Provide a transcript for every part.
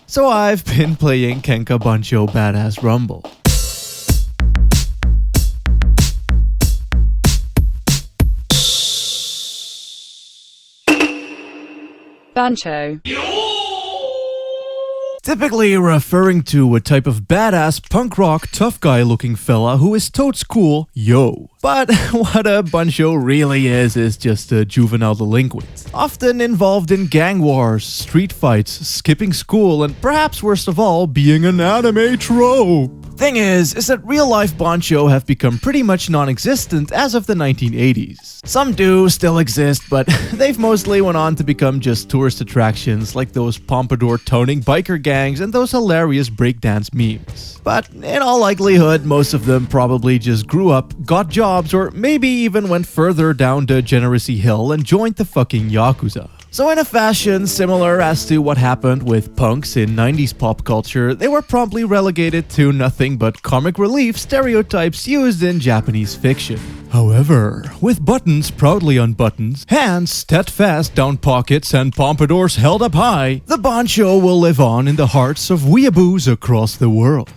So I've been playing KENKA BANCHO Badass Rumble. Bancho. Typically referring to a type of badass punk rock tough guy looking fella who is totes cool, yo. But what a Bancho really is just a juvenile delinquent. Often involved in gang wars, street fights, skipping school, and perhaps worst of all, being an anime trope. Thing is that real life Bancho have become pretty much non-existent as of the 1980s. Some do still exist, but they've mostly went on to become just tourist attractions like those pompadour toning biker gangs and those hilarious breakdance memes. But in all likelihood, most of them probably just grew up, got jobs, or maybe even went further down degeneracy hill and joined the fucking Yakuza. So in a fashion similar as to what happened with punks in 90s pop culture, they were promptly relegated to nothing but comic relief stereotypes used in Japanese fiction. However, with buttons proudly unbuttoned, hands steadfast down pockets, and pompadours held up high, the Bancho will live on in the hearts of weeaboos across the world.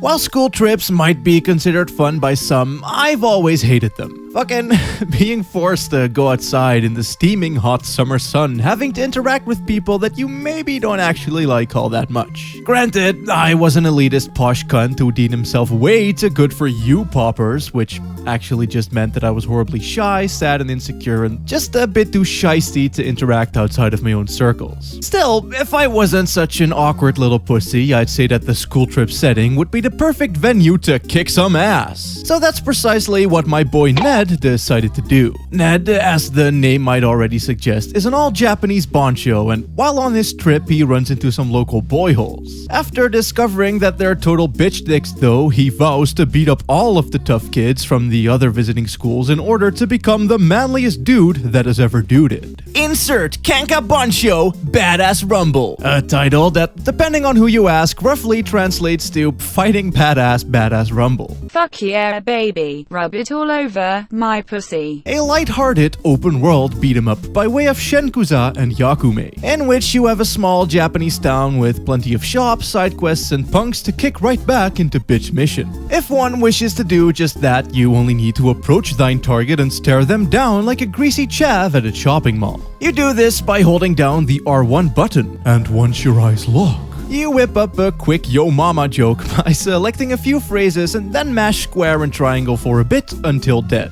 While school trips might be considered fun by some, I've always hated them. Fucking being forced to go outside in the steaming hot summer sun, having to interact with people that you maybe don't actually like all that much. Granted, I was an elitist posh cunt who deemed himself way too good for you poppers, which actually just meant that I was horribly shy, sad, and insecure, and just a bit too shysty to interact outside of my own circles. Still, if I wasn't such an awkward little pussy, I'd say that the school trip setting would be the perfect venue to kick some ass. So that's precisely what my boy Ned decided to do. Ned, as the name might already suggest, is an all-Japanese Bancho, and while on his trip he runs into some local boy holes. After discovering that they're total bitch dicks though, he vows to beat up all of the tough kids from the other visiting schools in order to become the manliest dude that has ever duded. Insert KENKA BANCHO Badass Rumble, a title that, depending on who you ask, roughly translates to Fighting Badass Rumble. Fuck yeah, baby. Rub it all over my pussy. A light-hearted, open-world beat-em-up by way of Shenkuza and Yakume, in which you have a small Japanese town with plenty of shops, side quests, and punks to kick right back into bitch mission. If one wishes to do just that, you only need to approach thine target and stare them down like a greasy chav at a shopping mall. You do this by holding down the R1 button, and once your eyes lock, you whip up a quick yo mama joke by selecting a few phrases and then mash square and triangle for a bit until dead.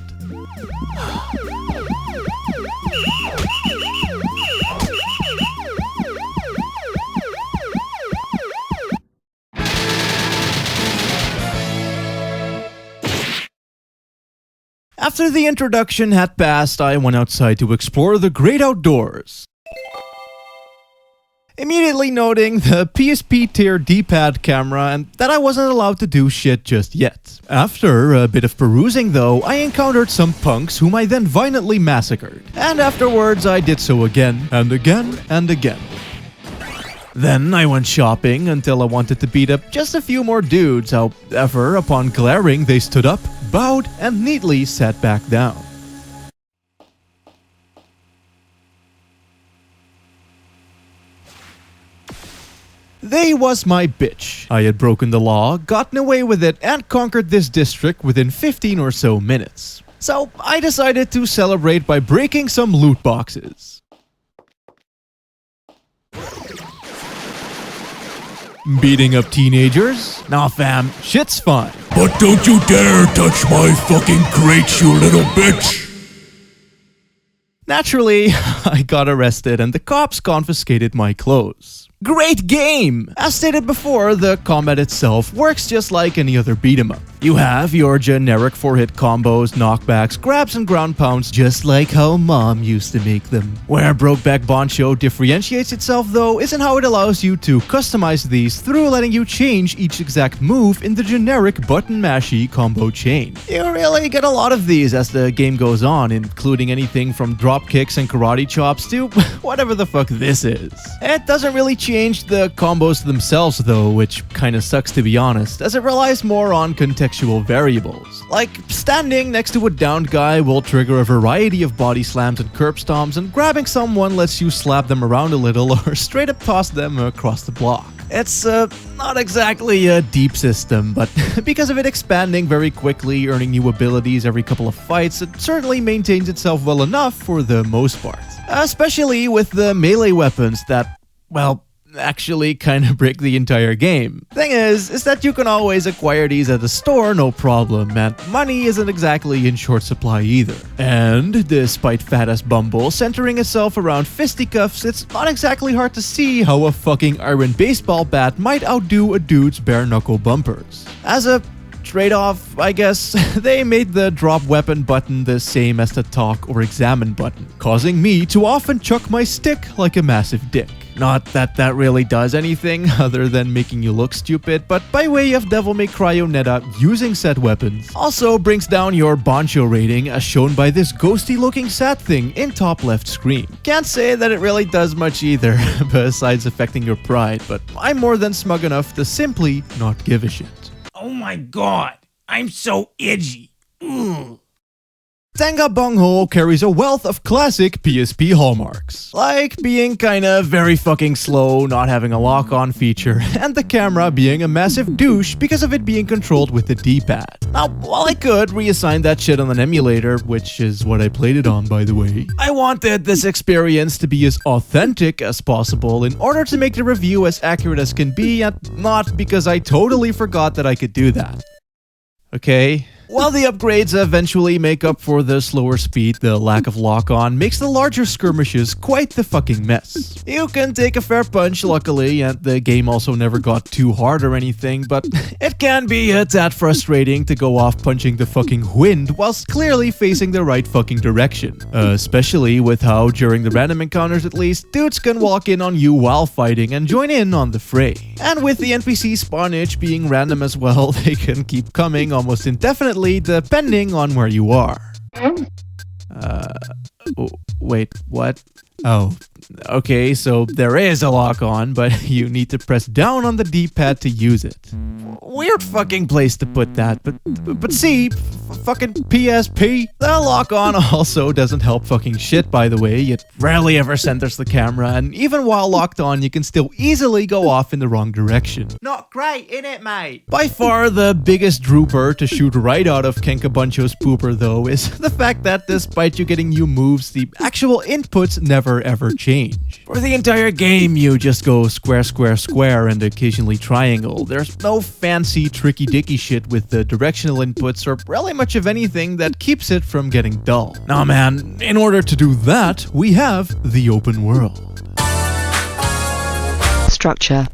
After the introduction had passed, I went outside to explore the great outdoors. Immediately noting the PSP tier D-pad camera and that I wasn't allowed to do shit just yet. After a bit of perusing though, I encountered some punks whom I then violently massacred. And afterwards I did so again, and again, and again. Then I went shopping until I wanted to beat up just a few more dudes, however, upon glaring they stood up, bowed, and neatly sat back down. They was my bitch. I had broken the law, gotten away with it, and conquered this district within 15 or so minutes. So I decided to celebrate by breaking some loot boxes. Beating up teenagers? Nah fam, shit's fine. But don't you dare touch my fucking crates, you little bitch! Naturally, I got arrested and the cops confiscated my clothes. Great game! As stated before, the combat itself works just like any other beat-em-up. You have your generic 4-hit combos, knockbacks, grabs, and ground pounds, just like how mom used to make them. Where Brokeback Bancho differentiates itself though is in how it allows you to customize these through letting you change each exact move in the generic button mashy combo chain. You really get a lot of these as the game goes on, including anything from drop kicks and karate chops to whatever the fuck this is. It doesn't really changed the combos themselves though, which kinda sucks to be honest, as it relies more on contextual variables. Like, standing next to a downed guy will trigger a variety of body slams and curb stomps, and grabbing someone lets you slap them around a little or straight up toss them across the block. It's not exactly a deep system, but because of it expanding very quickly, earning new abilities every couple of fights, it certainly maintains itself well enough for the most part. Especially with the melee weapons that, well, actually kind of break the entire game. Thing is that you can always acquire these at the store no problem, and money isn't exactly in short supply either. And despite Fat-Ass Bumble centering itself around fisticuffs, it's not exactly hard to see how a fucking iron baseball bat might outdo a dude's bare-knuckle bumpers. As a trade-off, I guess, they made the drop weapon button the same as the talk or examine button, causing me to often chuck my stick like a massive dick. Not that that really does anything other than making you look stupid, but by way of Devil May Cry Onetta, using said weapons also brings down your Bancho rating as shown by this ghosty looking sad thing in top left screen. Can't say that it really does much either, besides affecting your pride, but I'm more than smug enough to simply not give a shit. Oh my god, I'm so itchy. Ugh. KENKA BANCHO carries a wealth of classic PSP hallmarks, like being kinda very fucking slow, not having a lock-on feature, and the camera being a massive douche because of it being controlled with the D-pad. Now, while I could reassign that shit on an emulator, which is what I played it on by the way, I wanted this experience to be as authentic as possible in order to make the review as accurate as can be, and not because I totally forgot that I could do that. Okay? While the upgrades eventually make up for the slower speed, the lack of lock-on makes the larger skirmishes quite the fucking mess. You can take a fair punch luckily, and the game also never got too hard or anything, but it can be a tad frustrating to go off punching the fucking wind whilst clearly facing the right fucking direction. Especially with how, during the random encounters at least, dudes can walk in on you while fighting and join in on the fray. And with the NPC spawnage being random as well, they can keep coming almost indefinitely depending on where you are. Wait, what? Oh, okay, so there is a lock-on, but you need to press down on the D-pad to use it. Weird fucking place to put that, but see, fucking PSP. The lock-on also doesn't help fucking shit, by the way. It rarely ever centers the camera, and even while locked on, you can still easily go off in the wrong direction. Not great, innit, mate? By far the biggest drooper to shoot right out of KENKA BANCHO's pooper, though, is the fact that despite you getting new moves, the actual inputs never ever change. For the entire game, you just go square, square, square, and occasionally triangle. There's no fancy tricky dicky shit with the directional inputs or really much of anything that keeps it from getting dull. Nah man, in order to do that, we have the open world. Structure.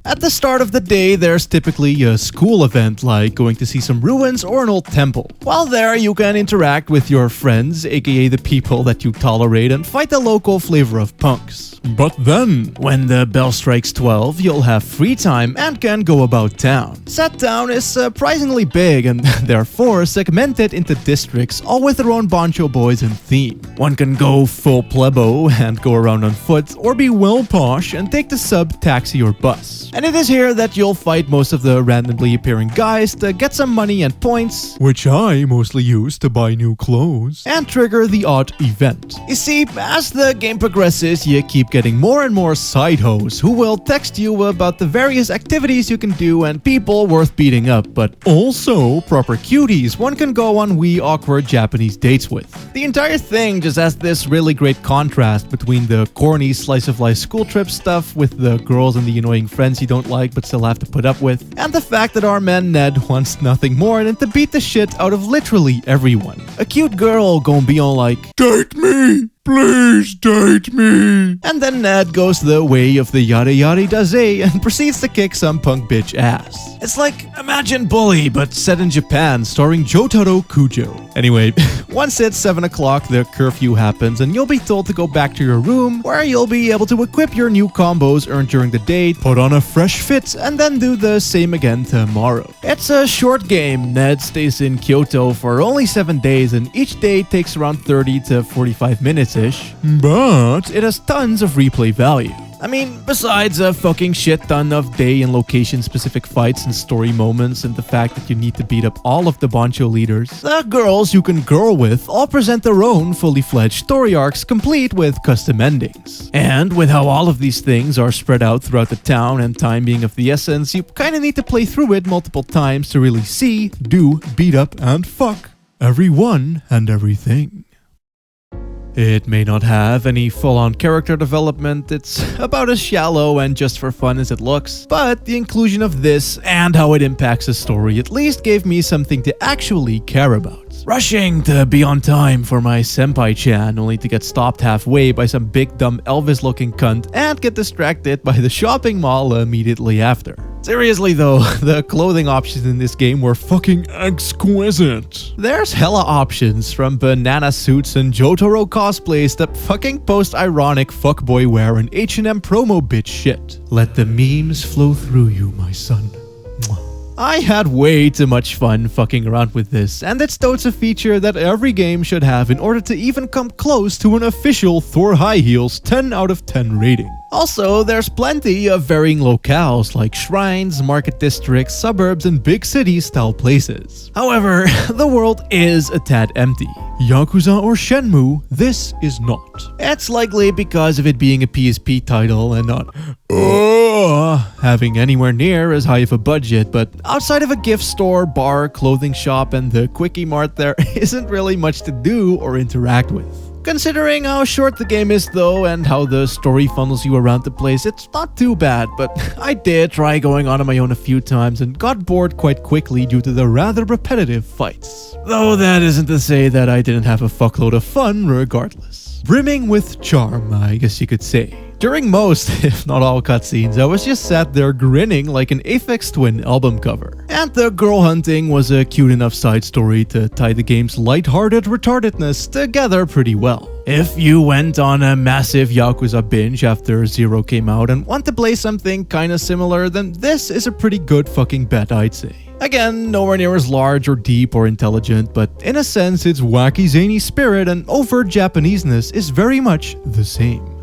At the start of the day, there's typically a school event like going to see some ruins or an old temple. While there, you can interact with your friends, aka the people that you tolerate, and fight the local flavor of punks. But then, when the bell strikes 12, you'll have free time and can go about town. Said town is surprisingly big and therefore segmented into districts, all with their own Bancho boys and theme. One can go full plebo and go around on foot, or be well posh and take the sub, taxi, or bus. And it is here that you'll fight most of the randomly appearing guys to get some money and points, which I mostly use to buy new clothes, and trigger the odd event. You see, as the game progresses, you keep getting more and more side hoes who will text you about the various activities you can do and people worth beating up, but also proper cuties one can go on wee awkward Japanese dates with. The entire thing just has this really great contrast between the corny slice of life school trip stuff with the girls and the annoying friends you don't like but still have to put up with, and the fact that our man Ned wants nothing more than to beat the shit out of literally everyone. A cute girl gonna be all like, "Date me! Please date me!" And then Ned goes the way of the yada yada daze and proceeds to kick some punk bitch ass. It's like, imagine Bully, but set in Japan, starring Jotaro Kujo. Anyway, once it's 7 o'clock, the curfew happens and you'll be told to go back to your room, where you'll be able to equip your new combos earned during the day, put on a fresh fit, and then do the same again tomorrow. It's a short game. Ned stays in Kyoto for only 7 days, and each day takes around 30 to 45 minutes-ish, but it has tons of replay value. I mean, besides a fucking shit ton of day and location specific fights and story moments and the fact that you need to beat up all of the Bancho leaders, the girls you can girl with all present their own fully fledged story arcs complete with custom endings. And with how all of these things are spread out throughout the town and time being of the essence, you kinda need to play through it multiple times to really see, do, beat up, and fuck everyone and everything. It may not have any full-on character development, it's about as shallow and just for fun as it looks, but the inclusion of this and how it impacts the story at least gave me something to actually care about. Rushing to be on time for my senpai-chan only to get stopped halfway by some big dumb Elvis-looking cunt and get distracted by the shopping mall immediately after. Seriously though, the clothing options in this game were fucking exquisite. There's hella options from banana suits and Jotaro cosplays to fucking post-ironic fuckboy wear and H&M promo bitch shit. Let the memes flow through you, my son. Mwah. I had way too much fun fucking around with this, and it's totes a feature that every game should have in order to even come close to an official ThorHighheels 10 out of 10 rating. Also, there's plenty of varying locales like shrines, market districts, suburbs, and big city-style places. However, the world is a tad empty. Yakuza or Shenmue, this is not. It's likely because of it being a PSP title and not having anywhere near as high of a budget, but outside of a gift store, bar, clothing shop, and the Quickie Mart, there isn't really much to do or interact with. Considering how short the game is though and how the story funnels you around the place, it's not too bad, but I did try going on my own a few times and got bored quite quickly due to the rather repetitive fights. Though that isn't to say that I didn't have a fuckload of fun regardless. Brimming with charm, I guess you could say. During most, if not all cutscenes, I was just sat there grinning like an Aphex Twin album cover. And the girl hunting was a cute enough side story to tie the game's lighthearted retardedness together pretty well. If you went on a massive Yakuza binge after Zero came out and want to play something kinda similar, then this is a pretty good fucking bet, I'd say. Again, nowhere near as large or deep or intelligent, but in a sense its wacky zany spirit and overt Japaneseness is very much the same.